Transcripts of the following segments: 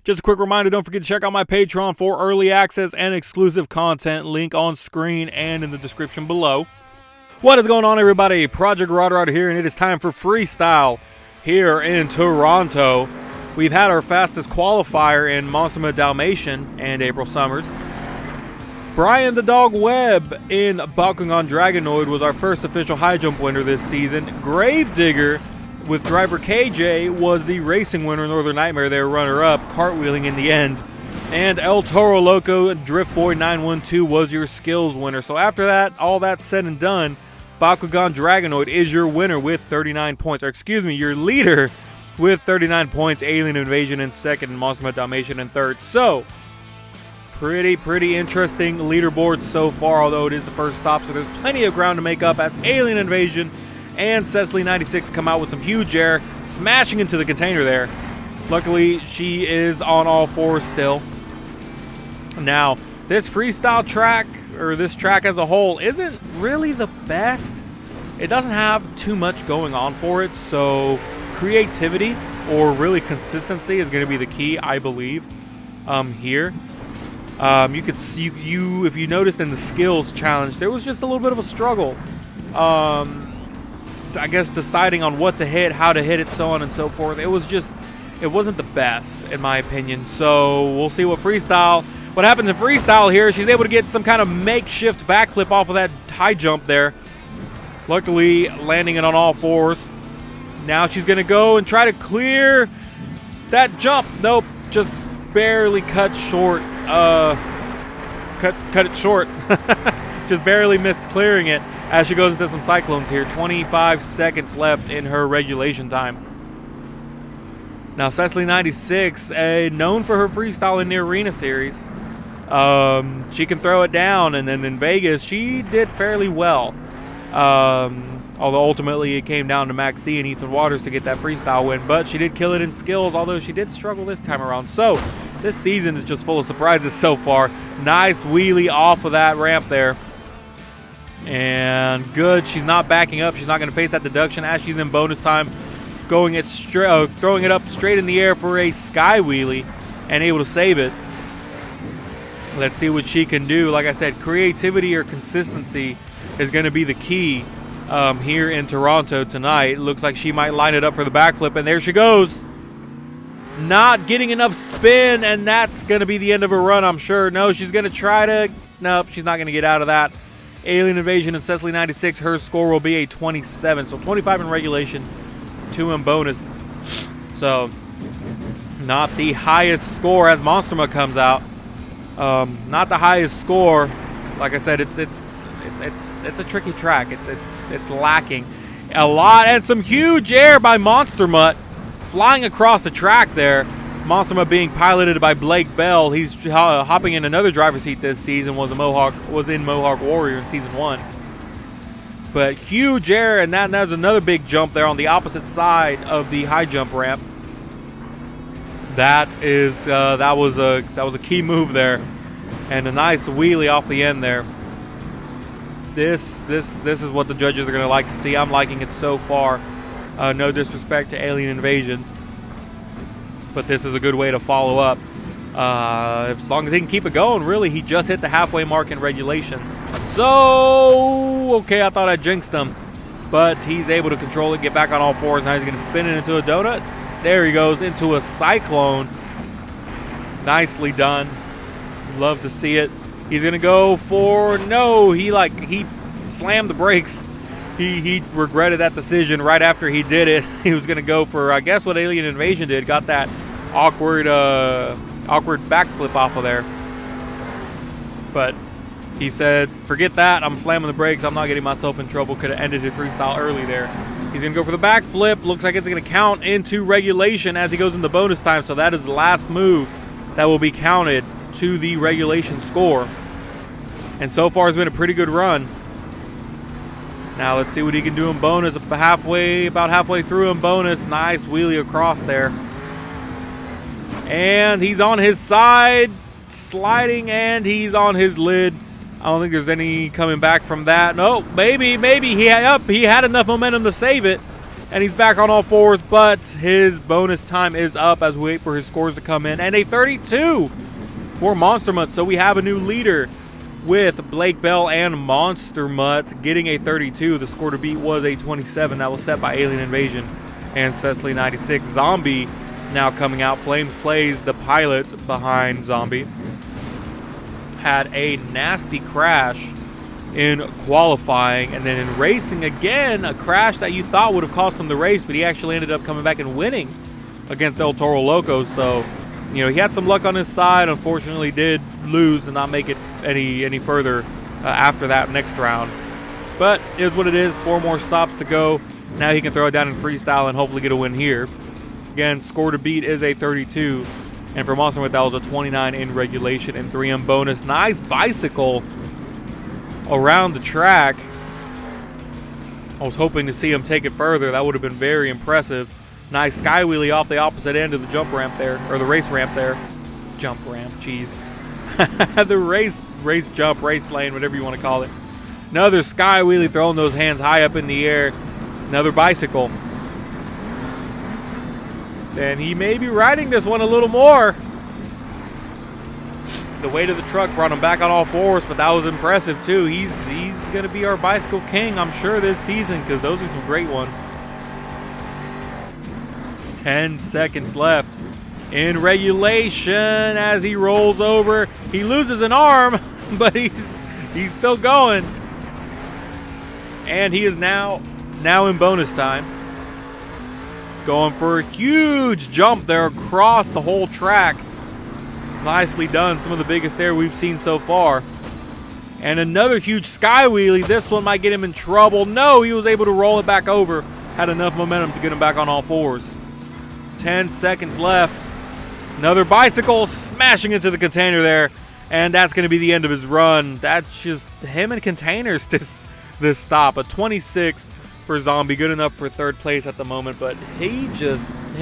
Just a quick reminder, don't forget to check out my Patreon for early access and exclusive content. Link on screen and in the description below. What is going on, everybody? Project Rodrod here, and it is time for Freestyle here in Toronto. We've had our fastest qualifier in Monster Dalmatian and April Summers. Brian the Dog Webb in Bakugan Dragonoid was our first official high jump winner this season. Gravedigger with driver KJ was the racing winner. Northern Nightmare, their runner-up, cartwheeling in the end. And El Toro Loco Drift Boy 912 was your skills winner. So after that, all that said and done, Bakugan Dragonoid is your winner with 39 points. Or excuse me, your leader with 39 points. Alien Invasion in second, and Monster Dalmatian in third. So, pretty interesting leaderboard so far, although it is the first stop, so there's plenty of ground to make up as Alien Invasion and Cecily96 come out with some huge air, smashing into the container there. Luckily, she is on all fours still. Now, this freestyle track, or this track as a whole, isn't really the best. It doesn't have too much going on for it, so creativity or really consistency is going to be the key, I believe, here. You could see, if you noticed in the skills challenge, there was just a little bit of a struggle. I guess deciding on what to hit, how to hit it, so on and so forth. It wasn't the best, in my opinion. So we'll see what happens in freestyle here. She's able to get some kind of makeshift backflip off of that high jump there. Luckily, landing it on all fours. Now she's going to go and try to clear that jump. Nope, just barely cut short. Cut it short. Just barely missed clearing it as she goes into some cyclones here. 25 seconds left in her regulation time. Now, Cecily96, known for her freestyle in the Arena series. She can throw it down, and then in Vegas, she did fairly well. Although ultimately it came down to Max D and Ethan Waters to get that freestyle win. But she did kill it in skills, although she did struggle this time around. So, this season is just full of surprises so far. Nice wheelie off of that ramp there. And good. She's not backing up. She's not going to face that deduction as she's in bonus time. Throwing it up straight in the air for a sky wheelie and able to save it. Let's see what she can do. Like I said, creativity or consistency is going to be the key here in Toronto tonight. Looks like she might line it up for the backflip, and there she goes. Not getting enough spin, and that's going to be the end of her run, I'm sure. No, she's going to try to... Nope, she's not going to get out of that. Alien Invasion and Cecily96, her score will be a 27. So 25 in regulation, 2 in bonus. So, not the highest score as Monsterma comes out. Not the highest score. Like I said, it's a tricky track. It's lacking a lot, and some huge air by Monster Mutt flying across the track there. Monster Mutt being piloted by Blake Bell. He's hopping in another driver's seat this season. Was in Mohawk Warrior in season 1. But huge air, and there's another big jump there on the opposite side of the high jump ramp. That was a key move there, and a nice wheelie off the end there. This is what the judges are going to like to see. I'm liking it so far. No disrespect to Alien Invasion, but this is a good way to follow up. As long as he can keep it going, really. He just hit the halfway mark in regulation. So, okay, I thought I jinxed him, but he's able to control it, get back on all fours. Now he's going to spin it into a donut. There he goes, into a cyclone. Nicely done. Love to see it. He's going to go for... No, he slammed the brakes. He regretted that decision right after he did it. He was going to go for, I guess, what Alien Invasion did. Got that awkward backflip off of there. But he said, forget that. I'm slamming the brakes. I'm not getting myself in trouble. Could have ended his freestyle early there. He's going to go for the backflip. Looks like it's going to count into regulation as he goes into bonus time. So that is the last move that will be counted to the regulation score. And so far it's been a pretty good run. Now let's see what he can do in bonus. About halfway through in bonus. Nice wheelie across there. And he's on his side, sliding, and he's on his lid. I don't think there's any coming back from that. No, maybe he had enough momentum to save it. And he's back on all fours, but his bonus time is up as we wait for his scores to come in. And a 32 for Monster Mutt. So we have a new leader with Blake Bell and Monster Mutt getting a 32. The score to beat was a 27. That was set by Alien Invasion and Cecily 96. Zombie now coming out. Flames plays the pilot behind Zombie. Had a nasty crash in qualifying, and then in racing again, a crash that you thought would have cost him the race, but he actually ended up coming back and winning against El Toro Loco. So, you know, he had some luck on his side. Unfortunately, did lose and not make it any further after that next round. But it is what it is. 4 more stops to go. Now he can throw it down in freestyle and hopefully get a win here. Again, score to beat is a 32. And for Monster Mutt, that was a 29 in regulation and 3M bonus. Nice bicycle around the track. I was hoping to see him take it further. That would have been very impressive. Nice sky wheelie off the opposite end of the jump ramp there, or the race ramp there. Jump ramp, jeez. The race jump, race lane, whatever you want to call it. Another sky wheelie, throwing those hands high up in the air. Another bicycle. And he may be riding this one a little more. The weight of the truck brought him back on all fours, but that was impressive too. He's going to be our bicycle king, I'm sure, this season, because those are some great ones. 10 seconds left in regulation as he rolls over. He loses an arm, but he's still going. And he is now in bonus time. Going for a huge jump there across the whole track. Nicely done. Some of the biggest there we've seen so far. And another huge sky wheelie. This one might get him in trouble. No, he was able to roll it back over. Had enough momentum to get him back on all fours. 10 seconds left. Another bicycle smashing into the container there. And that's going to be the end of his run. That's just him and containers this stop. A 26 for Zombie. Good enough for third place at the moment. But him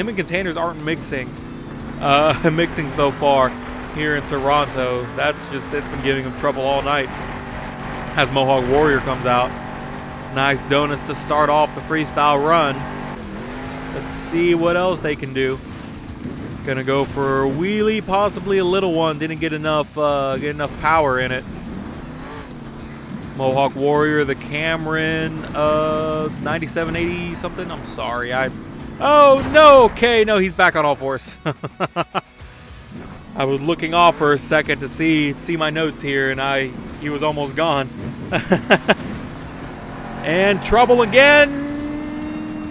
and containers aren't mixing so far here in Toronto. It's been giving him trouble all night as Mohawk Warrior comes out. Nice donuts to start off the freestyle run. Let's see what else they can do. Gonna go for a wheelie, possibly a little one. Didn't get enough power in it. Mohawk Warrior, the Cameron, 9780 something. I'm sorry. Oh no. Okay, no, he's back on all fours. I was looking off for a second to see my notes here, and he was almost gone. And trouble again.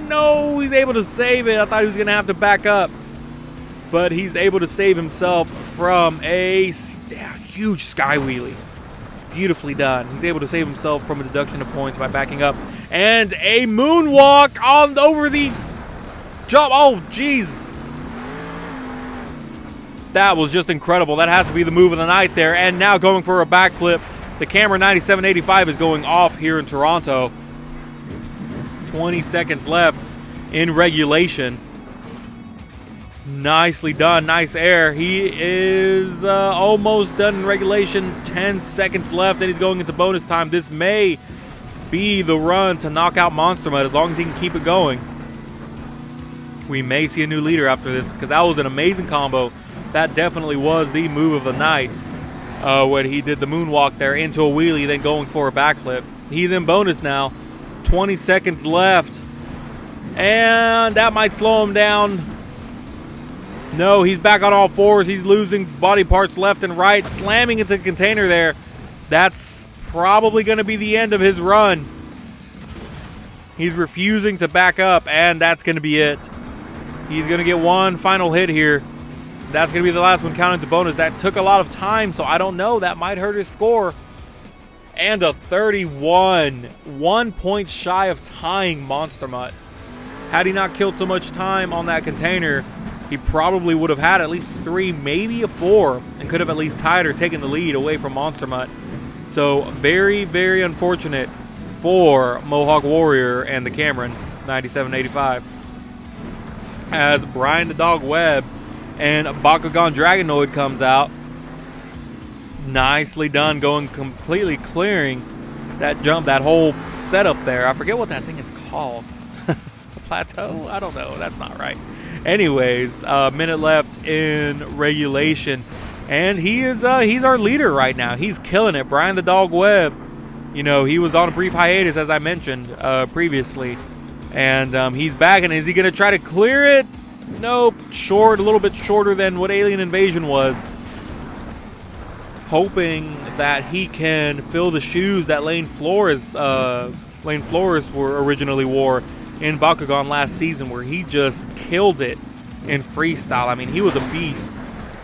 No, he's able to save it. I thought he was going to have to back up. But he's able to save himself from a huge sky wheelie. Beautifully done. He's able to save himself from a deduction of points by backing up. And a moonwalk over the jump. Oh, jeez. That was just incredible. That has to be the move of the night there. And now going for a backflip. The camera 9785 is going off here in Toronto. 20 seconds left in regulation. Nicely done. Nice air. He is almost done in regulation. 10 seconds left, and he's going into bonus time. This may be the run to knock out Monster Mutt as long as he can keep it going. We may see a new leader after this, because that was an amazing combo. That definitely was the move of the night when he did the moonwalk there into a wheelie, then going for a backflip. He's in bonus now. 20 seconds left. And that might slow him down. No, he's back on all fours. He's losing body parts left and right, slamming into the container there. That's probably going to be the end of his run. He's refusing to back up, and that's going to be it. He's going to get one final hit here. That's going to be the last one counted to bonus. That took a lot of time, so I don't know. That might hurt his score. And a 31. 1 point shy of tying Monster Mutt. Had he not killed so much time on that container, he probably would have had at least 3, maybe a 4, and could have at least tied or taken the lead away from Monster Mutt. So very, very unfortunate for Mohawk Warrior and the Cameron 9785. As Brian the Dog Webb and Bakugan Dragonoid comes out. Nicely done, going completely clearing that jump, that whole setup there. I forget what that thing is called. plateau? I don't know. That's not right. Anyways, minute left in regulation. And he's our leader right now. He's killing it. Brian the Dog Webb, you know, he was on a brief hiatus, as I mentioned previously. And he's back. And is he going to try to clear it? Nope. Short, a little bit shorter than what Alien Invasion was. Hoping that he can fill the shoes that Lane Flores originally wore in Bakugan last season, where he just killed it in freestyle. I mean, he was a beast,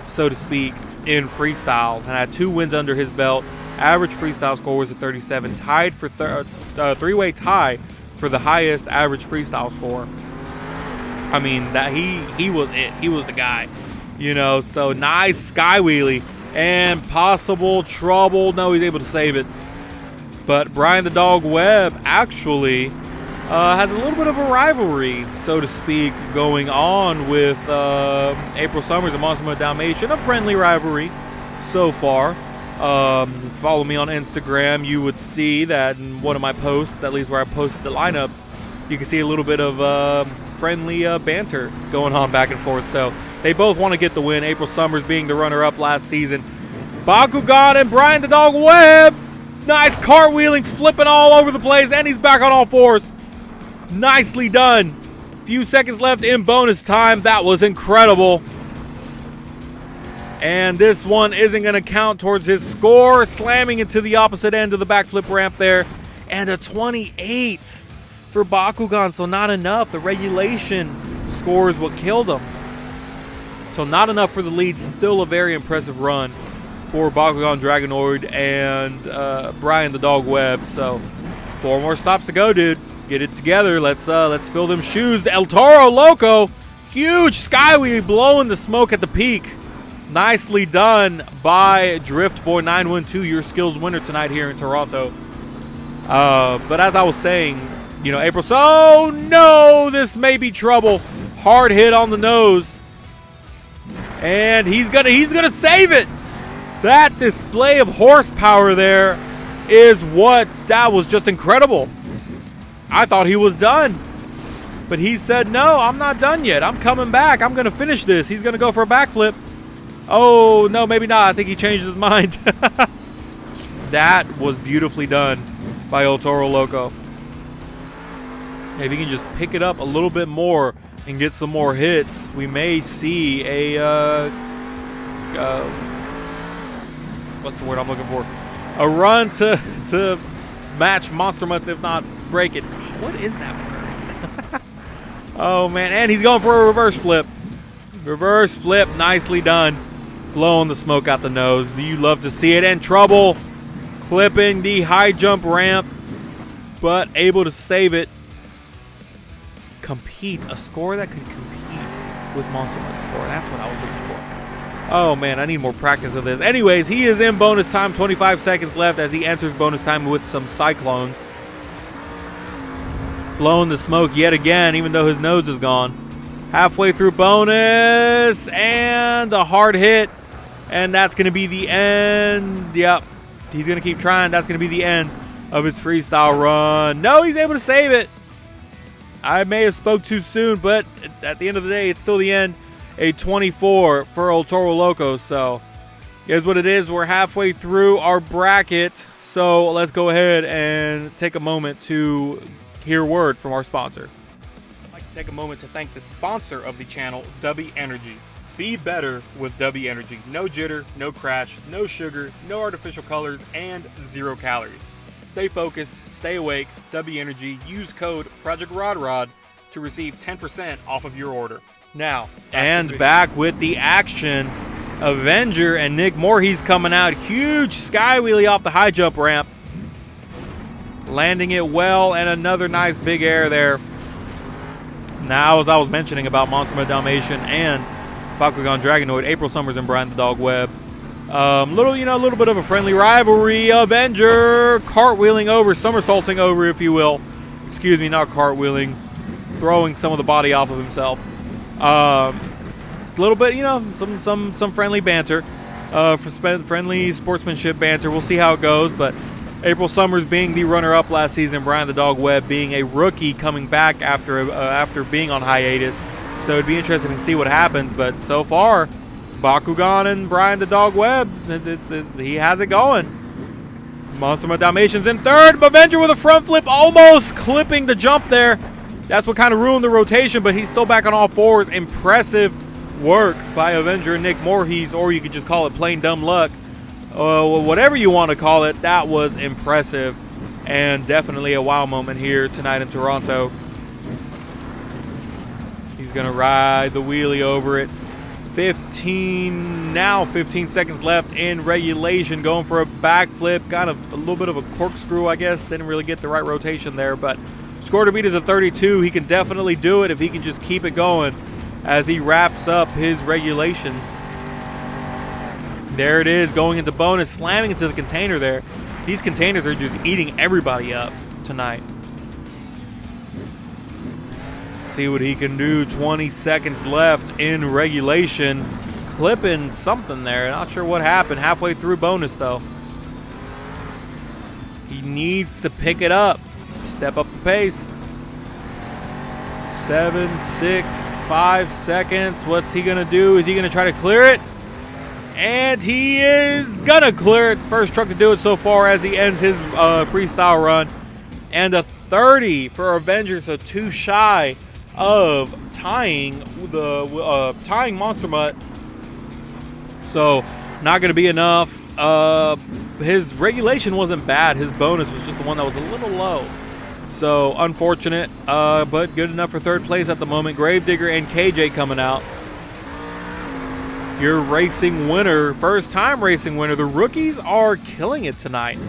so to speak, in freestyle, and had 2 wins under his belt. Average freestyle score was a 37, tied for three-way tie for the highest average freestyle score. I mean, that he was it. He was the guy, you know. So nice sky wheelie and possible trouble. No, he's able to save it. But Brian the Dog Webb actually has a little bit of a rivalry, so to speak, going on with April Summers and Monster Dalmatian. A friendly rivalry so far. Follow me on Instagram. You would see that in one of my posts, at least where I posted the lineups, you can see a little bit of friendly banter going on back and forth. So they both want to get the win. April Summers being the runner-up last season. Bakugan and Brian the Dog Webb. Nice cartwheeling, flipping all over the place, and he's back on all fours. Nicely done. Few seconds left in bonus time. That was incredible. And this one isn't going to count towards his score. Slamming into the opposite end of the backflip ramp there. And a 28 for Bakugan, so not enough. The regulation score is what killed him. So not enough for the lead. Still a very impressive run for Bakugan Dragonoid and Brian the Dog Webb. So 4 more stops to go, dude. Get it together. Let's fill them shoes. El Toro Loco, huge skywheel, blowing the smoke at the peak. Nicely done by Driftboy 912, your skills winner tonight here in Toronto. But as I was saying, you know, April. So no, this may be trouble. Hard hit on the nose, and he's gonna save it. That display of horsepower there is that was just incredible. I thought he was done, but he said, no, I'm not done yet. I'm coming back. I'm going to finish this. He's going to go for a backflip. Oh, no, maybe not. I think he changed his mind. That was beautifully done by El Toro Loco. If he can just pick it up a little bit more and get some more hits, we may see a, what's the word I'm looking for? A run to match Monster Mutts, if not break it. What is that word? Oh, man. And he's going for a reverse flip. Reverse flip. Nicely done. Blowing the smoke out the nose. You love to see it. And trouble. Clipping the high jump ramp, but able to save it. Compete. A score that could compete with Monster Mutts score. That's what I was looking for. Oh, man, I need more practice of this. Anyways, he is in bonus time. 25 seconds left as he enters bonus time with some Cyclones. Blowing the smoke yet again, even though his nose is gone. Halfway through bonus, and a hard hit. And that's going to be the end. Yep, he's going to keep trying. That's going to be the end of his freestyle run. No, he's able to save it. I may have spoke too soon, but at the end of the day, it's still the end. A 24 for El Toro Loco. So here's what it is. We're halfway through our bracket. So let's go ahead and take a moment to hear word from our sponsor. I'd like to take a moment to thank the sponsor of the channel, W Energy. Be better with W Energy. No jitter, no crash, no sugar, no artificial colors, and 0 calories. Stay focused, stay awake. W Energy. Use code PROJECTRODROD to receive 10% off of your order. Now, and back with the action. Avenger and Nick Moorhees coming out. Huge sky wheelie off the high jump ramp. Landing it well, and another nice big air there. Now, as I was mentioning about Monster Dalmatian and Bakugan Dragonoid, April Summers and Brian the Dog Webb. A little bit of a friendly rivalry. Avenger cartwheeling over, somersaulting over, if you will. Excuse me, not cartwheeling. Throwing some of the body off of himself. A little bit, some friendly banter, for friendly sportsmanship banter. We'll see how it goes, but April Summers being the runner-up last season, Brian the Dog Webb being a rookie coming back after being on hiatus. So it'd be interesting to see what happens. But so far, Bakugan and Brian the Dog Webb, he has it going. Monster Dalmatians in third. Avenger with a front flip, almost clipping the jump there. That's what kind of ruined the rotation, but he's still back on all fours. Impressive work by Avenger and Nick Voorhees, or you could just call it plain dumb luck. Whatever you want to call it, that was impressive and definitely a wow moment here tonight in Toronto. He's going to ride the wheelie over it. 15 seconds left in regulation, going for a backflip, kind of a little bit of a corkscrew, I guess. Didn't really get the right rotation there, but score to beat is a 32. He can definitely do it if he can just keep it going as he wraps up his regulation. There it is, going into bonus, slamming into the container there. These containers are just eating everybody up tonight. See what he can do. 20 seconds left in regulation. Clipping something there. Not sure what happened. Halfway through bonus, though. He needs to pick it up. Step up the pace. 7, 6, 5 seconds. What's he going to do? Is he going to try to clear it? And he is going to clear it. First truck to do it so far as he ends his freestyle run. And a 30 for Avenger, so 2 shy of tying Monster Mutt. So not going to be enough. His regulation wasn't bad. His bonus was just the one that was a little low. So unfortunate, but good enough for third place at the moment. Gravedigger and KJ coming out. Your racing winner, first time racing winner. The rookies are killing it tonight.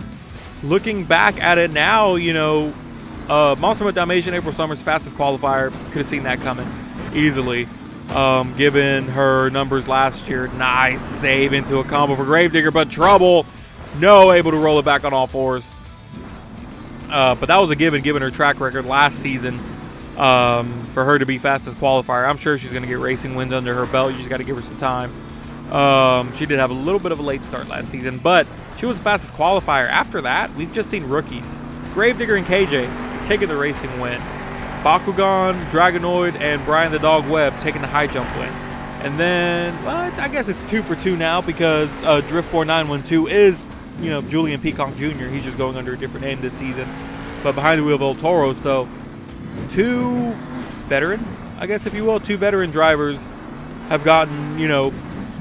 Looking back at it now, you know, Monster Mutt Dalmatian, April Summers, fastest qualifier. Could have seen that coming easily, given her numbers last year. Nice save into a combo for Gravedigger, but trouble. No, able to roll it back on all fours. But that was a given her track record last season, for her to be fastest qualifier. I'm sure she's going to get racing wins under her belt. You just got to give her some time. She did have a little bit of a late start last season, but she was the fastest qualifier. After that, we've just seen rookies. Gravedigger and KJ taking the racing win. Bakugan, Dragonoid, and Brian the Dog Webb taking the high jump win. And then, well, I guess it's 2 for 2 now because Driftboard 912 is, you know, Julian Peacock Jr. He's just going under a different name this season. But behind the wheel of El Toro, so 2 veteran, I guess if you will, 2 veteran drivers have gotten, you know,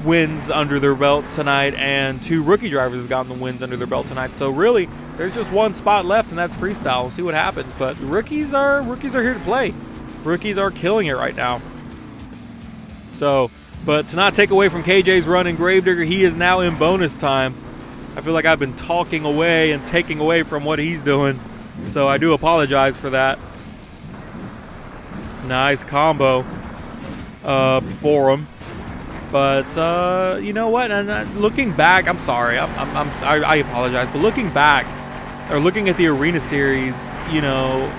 wins under their belt tonight, and 2 rookie drivers have gotten the wins under their belt tonight. So really, there's just one spot left, and that's freestyle. We'll see what happens. But rookies are here to play. Rookies are killing it right now. So, but to not take away from KJ's run in Gravedigger, he is now in bonus time. I feel like I've been talking away and taking away from what he's doing. So I do apologize for that. Nice combo for him. But you know what? And looking back, I'm sorry. I apologize. But looking back, or looking at the Arena Series, you know,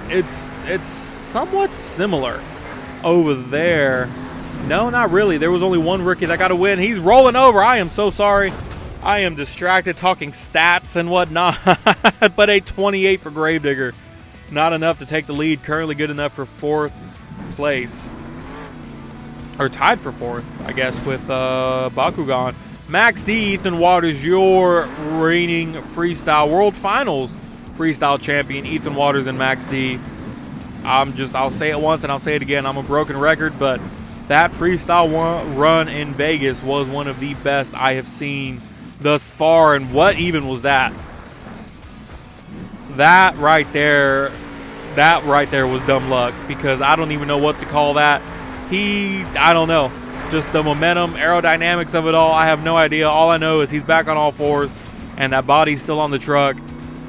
it's somewhat similar over there. No, not really. There was only one rookie that got a win. He's rolling over. I am so sorry. I am distracted talking stats and whatnot. But a 28 for Gravedigger. Not enough to take the lead. Currently good enough for 4th place. Or tied for 4th, I guess, with Bakugan. Max D, Ethan Waters, your reigning Freestyle World Finals Freestyle champion. Ethan Waters and Max D. I'll say it once and I'll say it again. I'm a broken record, but that Freestyle run in Vegas was one of the best I have seen thus far. And what even was that? That right there was dumb luck, because I don't even know what to call that. I don't know. Just the momentum, aerodynamics of it all, I have no idea. All I know is he's back on all fours, and that body's still on the truck,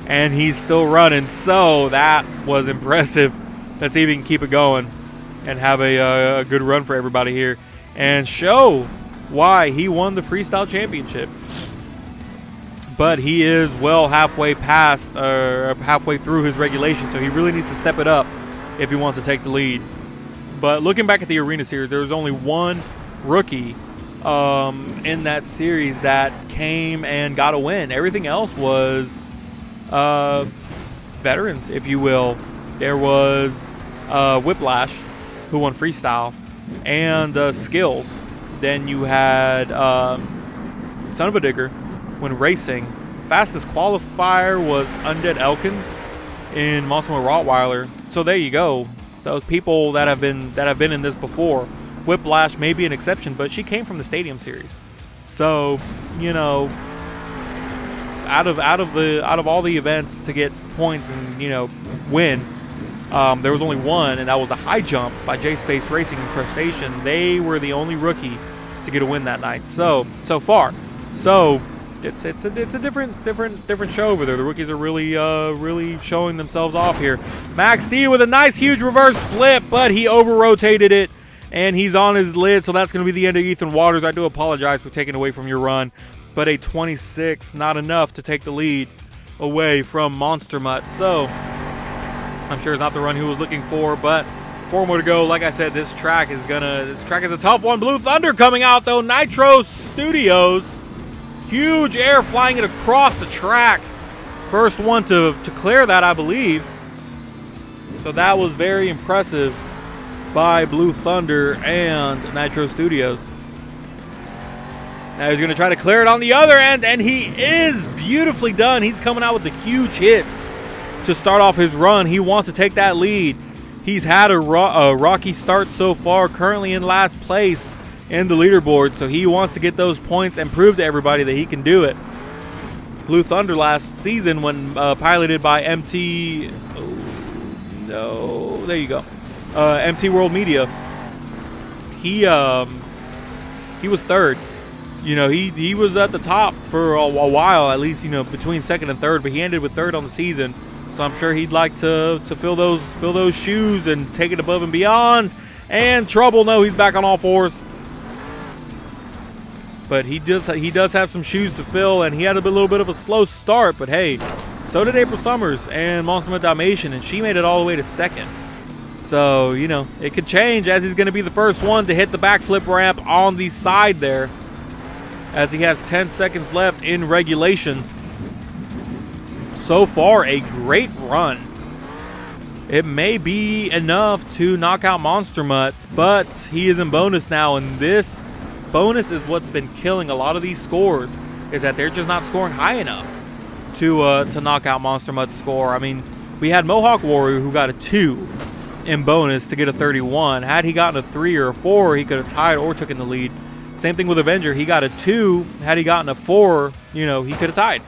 and he's still running. So that was impressive. Let's see if he can keep it going and have a good run for everybody here and show why he won the Freestyle Championship. But he is well halfway through his regulation, so he really needs to step it up if he wants to take the lead. But looking back at the Arena Series, there was only one rookie in that series that came and got a win. Everything else was veterans, if you will. There was Whiplash, who won Freestyle, and Skills. Then you had Son of a Digger when racing. Fastest qualifier was Undead Elkins in Monster Rottweiler. So there you go. Those people that have been in this before. Whiplash may be an exception, but she came from the Stadium Series. So, you know, out of all the events to get points and, you know, win, there was only one, and that was the high jump by J-Space Racing in Crushstation. They were the only rookie to get a win that night. So far. So it's a different show over there. The rookies are really showing themselves off here. Max D with a nice huge reverse flip, but he over-rotated it, and he's on his lid, so that's going to be the end of Ethan Waters. I do apologize for taking away from your run, but a 26, not enough to take the lead away from Monster Mutt. So I'm sure it's not the run he was looking for, but 4 more to go. Like I said, this track is a tough one. Blue Thunder coming out though. Nitro Studios, huge air flying it across the track. First one to clear that, I believe. So that was very impressive by Blue Thunder and Nitro Studios. Now he's going to try to clear it on the other end, and he is beautifully done. He's coming out with the huge hits to start off his run. He wants to take that lead. He's had a rocky start so far, currently in last place in the leaderboard, so he wants to get those points and prove to everybody that he can do it. Blue Thunder last season, when piloted by MT... Oh, no, there you go. MT World Media. He was third. You know, he was at the top for a while, at least, you know, between second and third, but he ended with third on the season. So I'm sure he'd like to fill those shoes and take it above and beyond. And trouble, no, he's back on all fours. But he does have some shoes to fill, and he had a little bit of a slow start. But hey, so did April Summers and Monster Mutt Dalmatian, and she made it all the way to second. So, you know, it could change, as he's going to be the first one to hit the backflip ramp on the side there, as he has 10 seconds left in regulation. So far, a great run. It may be enough to knock out Monster Mutt, but he is in bonus now, and this bonus is what's been killing a lot of these scores, is that they're just not scoring high enough to knock out Monster Mutt's score. I mean, we had Mohawk Warrior, who got a 2 in bonus to get a 31. Had he gotten a 3 or a 4, he could have tied or taken the lead. Same thing with Avenger. He got a 2. Had he gotten a 4, you know, he could have tied.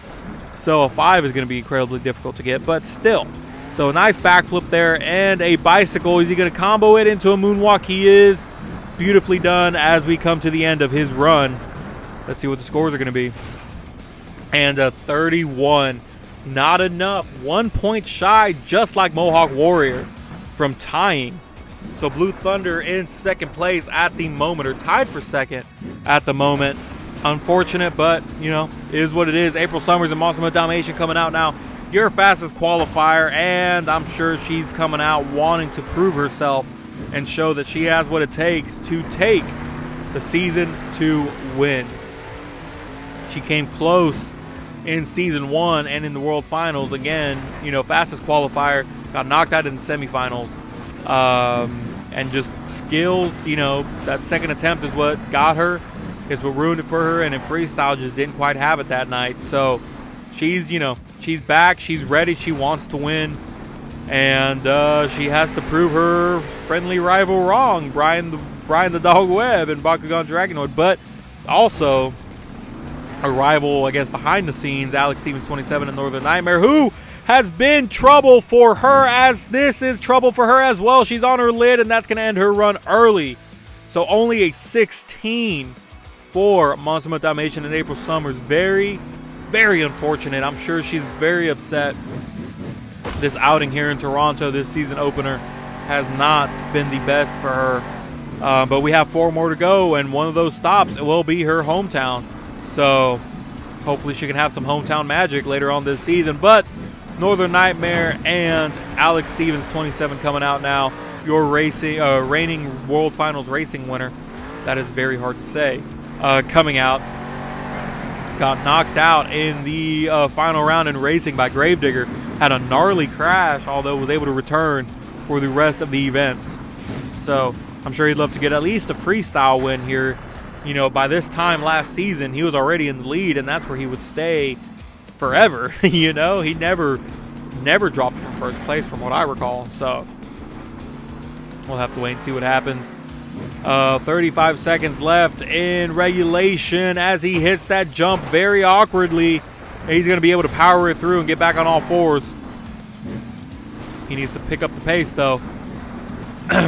So a 5 is going to be incredibly difficult to get, but still. So a nice backflip there and a bicycle. Is he going to combo it into a moonwalk? He is. Beautifully done as we come to the end of his run. Let's see what the scores are going to be. And a 31. Not enough. 1 point shy, just like Mohawk Warrior, from tying. So Blue Thunder in second place at the moment, or tied for second at the moment. Unfortunate, but, you know, it is what it is. April Summers and Monster Mutt Dalmatian coming out now. Your fastest qualifier, and I'm sure she's coming out wanting to prove herself and show that she has what it takes to take the season to win. She came close in season 1 and in the World Finals. Again, you know, fastest qualifier, got knocked out in the semifinals. And just skills, you know, that second attempt is what got her, is what ruined it for her, and in freestyle just didn't quite have it that night. So she's, you know, she's back, she's ready, she wants to win, and she has to prove her friendly rival wrong, Brian the Dog Webb and Bakugan Dragonoid, but also a rival, I guess, behind the scenes, Alex Stevens 27 and Northern Nightmare, who has been trouble for her, as this is trouble for her as well. She's on her lid, and that's going to end her run early. So only a 16 for Monster Mutt Dalmatian and April Summers. Very, very unfortunate. I'm sure she's very upset. This outing here in Toronto, this season opener, has not been the best for her. But we have 4 more to go, and one of those stops will be her hometown. So hopefully she can have some hometown magic later on this season. But Northern Nightmare and Alex Stevens 27 coming out now. Your reigning World Finals racing winner. That is very hard to say. Coming out got knocked out in the final round in racing by Gravedigger. Had a gnarly crash, although was able to return for the rest of the events. So I'm sure he'd love to get at least a freestyle win here. You know, by this time last season, he was already in the lead, and that's where he would stay forever. You know, he never dropped from first place from what I recall. So we'll have to wait and see what happens. 35 seconds left in regulation as he hits that jump very awkwardly. He's going to be able to power it through and get back on all fours. He needs to pick up the pace, though.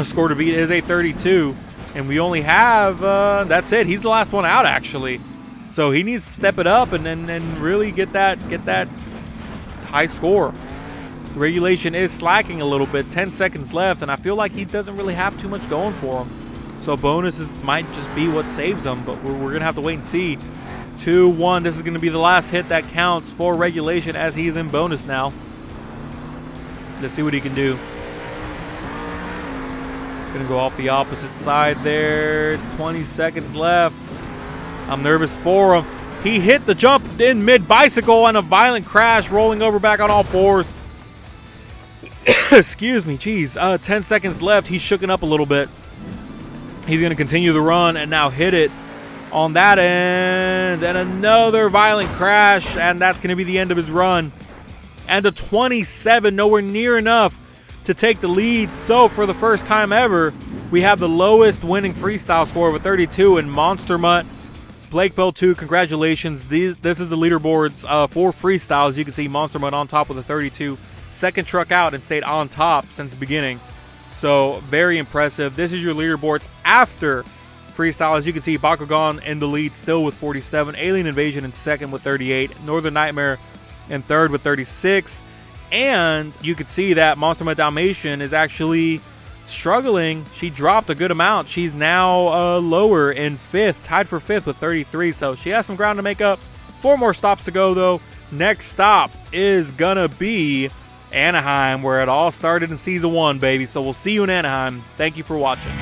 Score to beat is a 32. And we only have, that's it. He's the last one out, actually. So he needs to step it up and really get that high score. Regulation is slacking a little bit. 10 seconds left, and I feel like he doesn't really have too much going for him. So bonuses might just be what saves him, but we're going to have to wait and see. 2-1. This is going to be the last hit that counts for regulation as he's in bonus now. Let's see what he can do. Gonna go off the opposite side there. 20 seconds left. I'm nervous for him. He hit the jump in mid-bicycle and a violent crash, rolling over back on all fours. Excuse me, geez. 10 seconds left. He's shooken up a little bit. He's gonna continue the run and now hit it on that end. And another violent crash, and that's gonna be the end of his run. And a 27, nowhere near enough to take the lead. So for the first time ever, we have the lowest winning freestyle score of a 32 in Monster Mutt. Blake Bell 2, congratulations. This is the leaderboards for freestyles. You can see Monster Mutt on top with a 32. Second truck out and stayed on top since the beginning. So very impressive. This is your leaderboards after freestyle. As you can see, Bakugan in the lead still with 47. Alien Invasion in second with 38. Northern Nightmare in third with 36. And you could see that Monster Mutt Dalmatian is actually struggling. She dropped a good amount. She's now lower in fifth, tied for fifth with 33. So she has some ground to make up. 4 more stops to go, though. Next stop is going to be Anaheim, where it all started in Season 1, baby. So we'll see you in Anaheim. Thank you for watching.